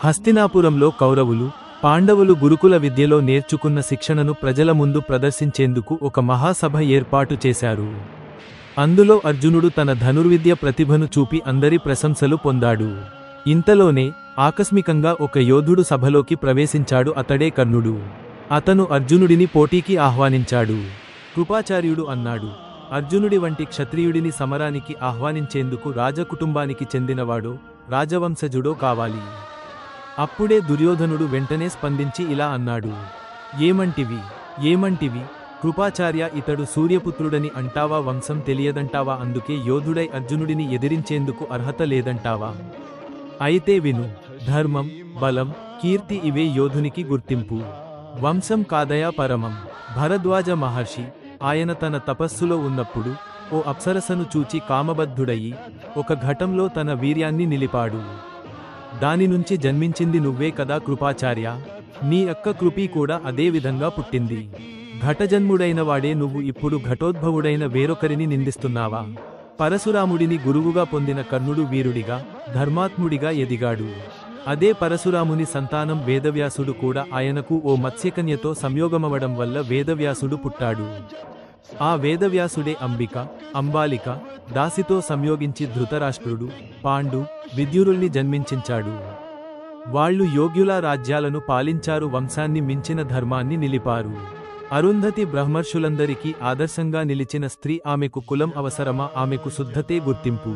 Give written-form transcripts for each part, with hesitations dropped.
హస్తినాపురంలో కౌరవులు, పాండవులు గురుకుల విద్యలో నేర్చుకున్న శిక్షణను ప్రజల ముందు ప్రదర్శించేందుకు ఒక మహాసభ ఏర్పాటు చేశారు. అందులో అర్జునుడు తన ధనుర్విద్య ప్రతిభను చూపి అందరి ప్రశంసలు పొందాడు. ఇంతలోనే ఆకస్మికంగా ఒక యోధుడు సభలోకి ప్రవేశించాడు. అతడే కర్ణుడు. అతను అర్జునుడిని పోటీకి ఆహ్వానించాడు. కృపాచార్యుడు అన్నాడు, అర్జునుడి వంటి క్షత్రియుడిని సమరానికి ఆహ్వానించేందుకు రాజకుటుంబానికి చెందినవాడో, రాజవంశజుడో కావాలి. అప్పుడే దుర్యోధనుడు వెంటనే స్పందించి ఇలా అన్నాడు, ఏమంటివి కృపాచార్య, ఇతడు సూర్యపుత్రుడని అంటావా? వంశం తెలియదంటావా? అందుకే యోధుడై అర్జునుడిని ఎదిరించేందుకు అర్హత లేదంటావా? అయితే విను, ధర్మం, బలం, కీర్తి ఇవే యోధునికి గుర్తింపు. వంశం కాదయా పరమం. భరద్వాజ మహర్షి, ఆయన తన తపస్సులో ఉన్నప్పుడు ఓ అప్సరసను చూచి కామబద్ధుడయి ఒక ఘటంలో తన వీర్యాన్ని నిలిపాడు. దాని నుంచి జన్మించింది నువ్వే కదా కృపాచార్య. నీ అక్క కృపి కూడా అదే విధంగా పుట్టింది. ఘటజన్ముడైన వాడే నువ్వు ఇప్పుడు ఘటోద్భవుడైన వేరొకరిని నిందిస్తున్నావా? పరశురాముడిని గురువుగా పొందిన కర్ణుడు వీరుడిగా, ధర్మాత్ముడిగా ఎదిగాడు. అదే పరశురాముని సంతానం వేదవ్యాసుడు కూడా. ఆయనకు ఓ మత్స్యకన్యతో సంయోగమవడం వల్ల వేదవ్యాసుడు పుట్టాడు. ఆ వేదవ్యాసుడే అంబిక, అంబాలిక, దాసితో సంయోగించి ధృతరాష్ట్రుడు, పాండు, విద్యురుల్ని జన్మించించాడు. వాళ్ళు యోగ్యుల రాజ్యాలను పాలించారు, వంశాన్ని మించిన ధర్మాన్ని నిలిపారు. అరుంధతి బ్రహ్మర్షులందరికీ ఆదర్శంగా నిలిచిన స్త్రీ. ఆమెకు కులం అవసరమా? ఆమెకు శుద్ధతే గుర్తింపు.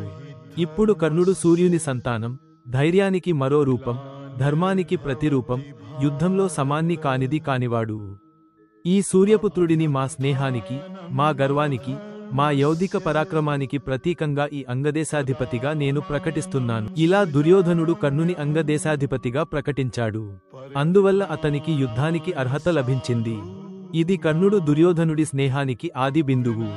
ఇప్పుడు కర్ణుడు సూర్యుని సంతానం, ధైర్యానికి మరో రూపం, ధర్మానికి ప్రతిరూపం, యుద్ధంలో సమాన్ని కానిది కానివాడు. ఈ సూర్యపుత్రుడిని మా స్నేహానికి, మా గర్వానికి, మా యౌధిక పరాక్రమానికి ప్రతీకంగా ఈ అంగదేశాధిపతిగా నేను ప్రకటిస్తున్నాను. ఇలా దుర్యోధనుడు కర్ణుని అంగదేశాధిపతిగా ప్రకటించాడు. అందువల్ల అతనికి యుద్ధానికి అర్హత లభించింది. ఇది కర్ణుడు దుర్యోధనుడి స్నేహానికి ఆది బిందువు.